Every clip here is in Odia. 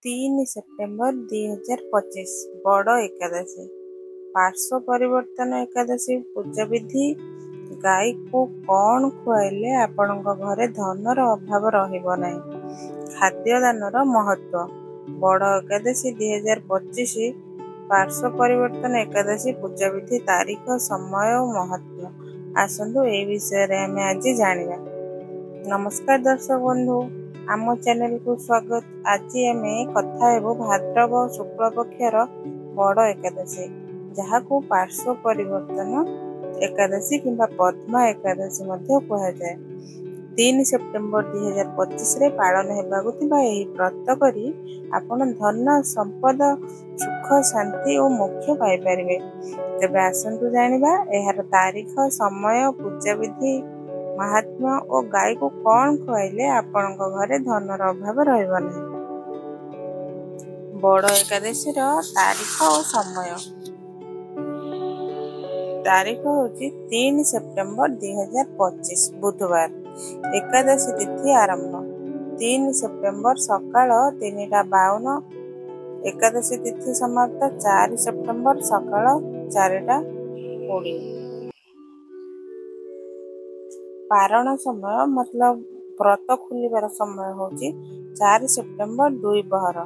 3 ସେପ୍ଟେମ୍ବର 2025 ବଡ଼ ଏକାଦଶୀ। ପାର୍ଶ୍ୱ ପରିବର୍ତ୍ତନ ଏକାଦଶୀ ପୂଜା ବିଧି। ଗାଈକୁ କ'ଣ ଖୁଆଇଲେ ଆପଣଙ୍କ ଘରେ ଧନର ଅଭାବ ରହିବ ନାହିଁ? ଖାଦ୍ୟଦାନର ମହତ୍ଵ। ବଡ଼ ଏକାଦଶୀ 2025 ପାର୍ଶ୍ୱ ପରିବର୍ତ୍ତନ ଏକାଦଶୀ ପୂଜା ବିଧି, ତାରିଖ, ସମୟ ଓ ମହତ୍ଵ। ଆସନ୍ତୁ ଏହି ବିଷୟରେ ଆମେ ଆଜି ଜାଣିବା। ନମସ୍କାର ଦର୍ଶକ ବନ୍ଧୁ, ଆମ ଚ୍ୟାନେଲକୁ ସ୍ୱାଗତ। ଆଜି ଆମେ କଥା ହେବୁ ଭାଦ୍ରବ ଶୁକ୍ଳ ପକ୍ଷର ବଡ଼ ଏକାଦଶୀ, ଯାହାକୁ ପାର୍ଶ୍ୱ ପରିବର୍ତ୍ତନ ଏକାଦଶୀ କିମ୍ବା ପଦ୍ମା ଏକାଦଶୀ ମଧ୍ୟ କୁହାଯାଏ। 3 ସେପ୍ଟେମ୍ବର 2025ରେ ପାଳନ ହେବାକୁ ଥିବା ଏହି ବ୍ରତ କରି ଆପଣ ଧନ, ସମ୍ପଦ, ସୁଖ, ଶାନ୍ତି ଓ ମୋକ୍ଷ ପାଇପାରିବେ। ତେବେ ଆସନ୍ତୁ ଜାଣିବା ଏହାର ତାରିଖ, ସମୟ, ପୂଜାବିଧି, ମାହାତ୍ମ୍ୟ ଓ ଗାଈକୁ କ'ଣ ଖୁଆଇଲେ ଆପଣଙ୍କ ଘରେ ଧନର ଅଭାବ ରହିବ ନାହିଁ। ବଡ଼ ଏକାଦଶୀର ତାରିଖ ଓ ସମୟ। ତାରିଖ ହେଉଛି 3 ସେପ୍ଟେମ୍ବର 2025 ବୁଧବାର। ଏକାଦଶୀ ତିଥି ଆରମ୍ଭ 3 ସେପ୍ଟେମ୍ବର ସକାଳ 3ଟା 52। ଏକାଦଶୀ ତିଥି ସମାପ୍ତ 4 ସେପ୍ଟେମ୍ବର ସକାଳ 4ଟା 20। ପାରଣ ସମୟ ମତଲବ ବ୍ରତ ଖୋଲିବାର ସମୟ ହେଉଛି 4 ସେପ୍ଟେମ୍ବର 2 ପହର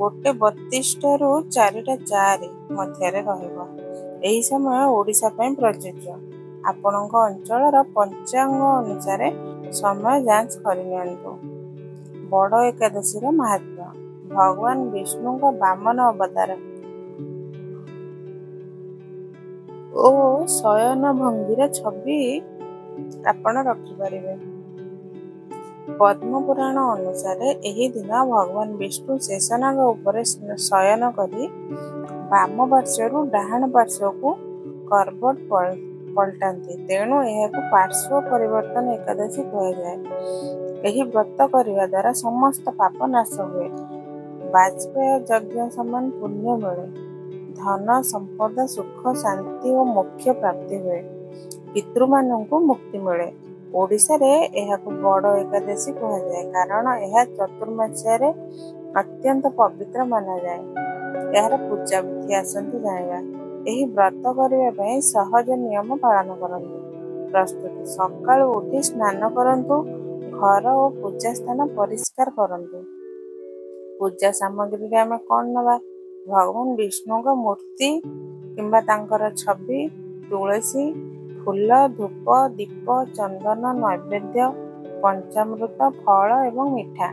1:32ରୁ 4ଟା 4 ମଧ୍ୟରେ ରହିବ। ଏହି ସମୟ ଓଡ଼ିଶା ପାଇଁ ପ୍ରଯୁଜ୍ୟ। ଆପଣଙ୍କ ଅଞ୍ଚଳର ପଞ୍ଚାଙ୍ଗ ଅନୁସାରେ ସମୟ ଯାଞ୍ଚ କରିନିଅନ୍ତୁ। ବଡ଼ ଏକାଦଶୀର ମାହାତ୍ମ୍ୟ। ଭଗବାନ ବିଷ୍ଣୁଙ୍କ ବାମନ ଅବତାର ଓ ଶୟନ ଭଙ୍ଗୀର ଛବି ଆପଣ ରଖିପାରିବେ। ପଦ୍ମପୁରାଣ ଅନୁସାରେ ଏହି ଦିନ ଭଗବାନ ବିଷ୍ଣୁ ଶେଷନାଗ ଉପରେ ଶୟନ କରି ବାମ ପାର୍ଶ୍ୱରୁ ଡାହାଣ ପାର୍ଶ୍ୱକୁ କରବଟ ପଲଟାନ୍ତି, ତେଣୁ ଏହାକୁ ପାର୍ଶ୍ୱ ପରିବର୍ତ୍ତନ ଏକାଦଶୀ କୁହାଯାଏ। ଏହି ବ୍ରତ କରିବା ଦ୍ୱାରା ସମସ୍ତ ପାପ ନାଶ ହୁଏ, ବାଜପେୟ ଯଜ୍ଞ ସମାନ ପୁଣ୍ୟ ମିଳେ, ଧନ, ସମ୍ପଦ, ସୁଖ, ଶାନ୍ତି ଓ ମୋକ୍ଷ ପ୍ରାପ୍ତି ହୁଏ, ପିତୃମାନଙ୍କୁ ମୁକ୍ତି ମିଳେ। ଓଡ଼ିଶାରେ ଏହାକୁ ବଡ଼ ଏକାଦଶୀ କୁହାଯାଏ କାରଣ ଏହା ଚତୁର୍ମାସ୍ୟାରେ ଅତ୍ୟନ୍ତ ପବିତ୍ର ମନାଯାଏ। ଏହାର ପୂଜା ବିଧି ଆସନ୍ତୁ ଜାଣିବା। ଏହି ବ୍ରତ କରିବା ପାଇଁ ସହଜ ନିୟମ ପାଳନ କରନ୍ତୁ। ପ୍ରସ୍ତୁତି: ସକାଳୁ ଉଠି ସ୍ନାନ କରନ୍ତୁ, ଘର ଓ ପୂଜା ସ୍ଥାନ ପରିଷ୍କାର କରନ୍ତୁ। ପୂଜା ସାମଗ୍ରୀରେ ଆମେ କ'ଣ ନେବା? ଭଗବାନ ବିଷ୍ଣୁଙ୍କ ମୂର୍ତ୍ତି କିମ୍ବା ତାଙ୍କର ଛବି, ତୁଳସୀ, ଫୁଲ, ଧୂପ, ଦୀପ, ଚନ୍ଦନ, ନୈବେଦ୍ୟ, ପଞ୍ଚାମୃତ, ଫଳ ଏବଂ ମିଠା।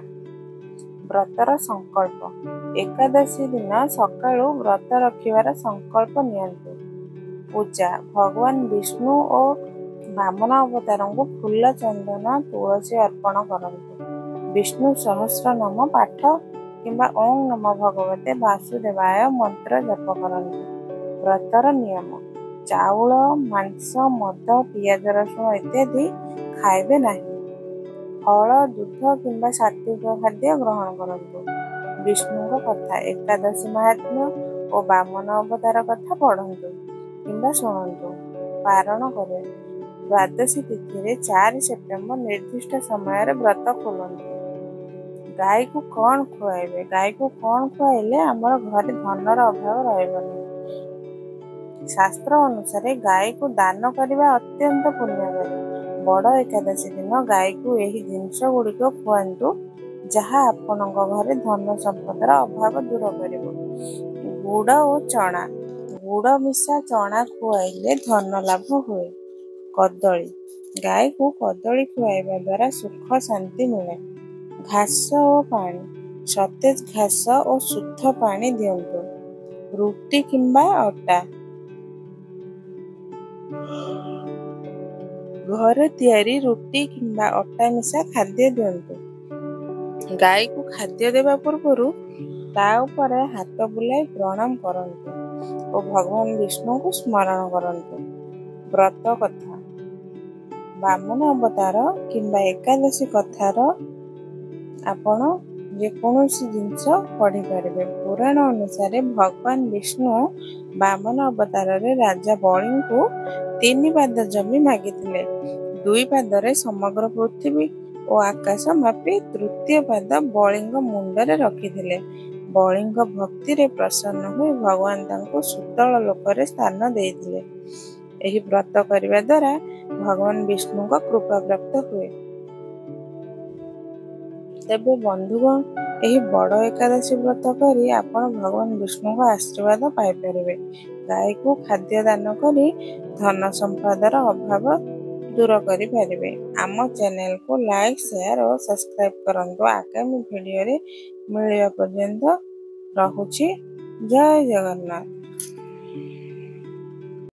ବ୍ରତର ସଂକଳ୍ପ: ଏକାଦଶୀ ଦିନ ସକାଳୁ ବ୍ରତ ରଖିବାର ସଂକଳ୍ପ ନିଅନ୍ତୁ। ପୂଜା: ଭଗବାନ ବିଷ୍ଣୁ ଓ ବାମନ ଅବତାରଙ୍କୁ ଫୁଲ, ଚନ୍ଦନ, ତୁଳସୀ ଅର୍ପଣ କରନ୍ତୁ। ବିଷ୍ଣୁ ସହସ୍ର ନାମ ପାଠ କିମ୍ବା ଓଁ ନମଃ ଭଗବତେ ବାସୁଦେବାୟ ମନ୍ତ୍ର ଜପ କରନ୍ତୁ। ବ୍ରତର ନିୟମ: ଚାଉଳ, ମାଂସ, ମଦ, ପିଆଜ ରସୁଣ ଇତ୍ୟାଦି ଖାଇବେ ନାହିଁ। ଫଳ, ଦୁଧ କିମ୍ବା ସାତ୍ଵିକ ଖାଦ୍ୟ ଗ୍ରହଣ କରନ୍ତୁ। ବିଷ୍ଣୁଙ୍କ କଥା, ଏକାଦଶୀ ମାହାତ୍ମ୍ୟ ଓ ବାମନ ଅବତାର କଥା ପଢ଼ନ୍ତୁ କିମ୍ବା ଶୁଣନ୍ତୁ। ପାରଣ କରିବେ: ଦ୍ୱାଦଶୀ ତିଥିରେ 4 ସେପ୍ଟେମ୍ବର ନିର୍ଦ୍ଦିଷ୍ଟ ସମୟରେ ବ୍ରତ ଖୋଲନ୍ତୁ। ଗାଈକୁ କ'ଣ ଖୁଆଇବେ? ଗାଈକୁ କ'ଣ ଖୁଆଇଲେ ଆମର ଘରେ ଧନର ଅଭାବ ରହିବନି? ଶାସ୍ତ୍ର ଅନୁସାରେ ଗାଈକୁ ଦାନ କରିବା ଅତ୍ୟନ୍ତ ପୁଣ୍ୟକାରୀ। ବଡ଼ ଏକାଦଶୀ ଦିନ ଗାଈକୁ ଏହି ଜିନିଷ ଗୁଡ଼ିକ ଖୁଆନ୍ତୁ, ଯାହା ଆପଣଙ୍କ ଘରେ ଧନ ସମ୍ପଦର ଅଭାବ ଦୂର କରିବ। ଗୁଡ଼ ଓ ଚଣା: ଗୁଡ଼ ମିଶା ଚଣା ଖୁଆଇଲେ ଧନ ଲାଭ ହୁଏ। କଦଳୀ: ଗାଈକୁ କଦଳୀ ଖୁଆଇବା ଦ୍ୱାରା ସୁଖ, ଶାନ୍ତି ମିଳେ। ଘାସ ଓ ପାଣି: ସତେଜ ଘାସ ଓ ଶୁଦ୍ଧ ପାଣି ଦିଅନ୍ତୁ। ରୁଟି କିମ୍ବା ଅଟା: ଘରେ ତିଆରି ରୁଟି କିମ୍ବା ଅଟା ମିଶା ଖାଦ୍ୟ ଦିଅନ୍ତୁ। ଗାଈକୁ ଖାଦ୍ୟ ଦେବା ପୂର୍ବରୁ ତା ଉପରେ ହାତ ବୁଲାଇ ପ୍ରଣାମ କରନ୍ତୁ ଓ ଭଗବାନ ବିଷ୍ଣୁଙ୍କୁ ସ୍ମରଣ କରନ୍ତୁ। ବ୍ରତ କଥା: ବାମନ ଅବତାର କିମ୍ବା ଏକାଦଶୀ କଥାର ଆପଣ ଯେକୌଣସି ଜିନିଷ ପଢ଼ିପାରିବେ। ପୁରାଣ ଅନୁସାରେ ଭଗବାନ ବିଷ୍ଣୁ ବାମନ ଅବତାରରେ ରାଜା ବଳିଙ୍କୁ 3 ପାଦ ଜମି ମାଗିଥିଲେ। 2 ପାଦରେ ସମଗ୍ର ପୃଥିବୀ ଓ ଓ ଆକାଶ ମାପି ତୃତୀୟ ପାଦ ବଳିଙ୍କ ମୁଣ୍ଡରେ ରଖିଥିଲେ। ବଳିଙ୍କ ଭକ୍ତିରେ ପ୍ରସନ୍ନ ହୋଇ ଭଗବାନ ତାଙ୍କୁ ସୁତଳ ଲୋକରେ ସ୍ଥାନ ଦେଇଥିଲେ। ଏହି ବ୍ରତ କରିବା ଦ୍ୱାରା ଭଗବାନ ବିଷ୍ଣୁଙ୍କ କୃପା ପ୍ରାପ୍ତ ହୁଏ। ତେବେ ବନ୍ଧୁଗଣ, ଏହି ବଡ଼ ଏକାଦଶୀ ବ୍ରତ କରି ଆପଣ ଭଗବାନ ବିଷ୍ଣୁଙ୍କ ଆଶୀର୍ବାଦ ପାଇପାରିବେ। ଗାଈକୁ ଖାଦ୍ୟ ଦାନ କରି ଧନ ସମ୍ପଦର ଅଭାବ ଦୂର କରିପାରିବେ। ଆମ ଚ୍ୟାନେଲକୁ ଲାଇକ୍, ସେୟାର ଓ ସବସ୍କ୍ରାଇବ୍ କରନ୍ତୁ। ଆଗାମୀ ଭିଡ଼ିଓରେ ମିଳିବା ପର୍ଯ୍ୟନ୍ତ ରହୁଛି। ଜୟ ଜଗନ୍ନାଥ।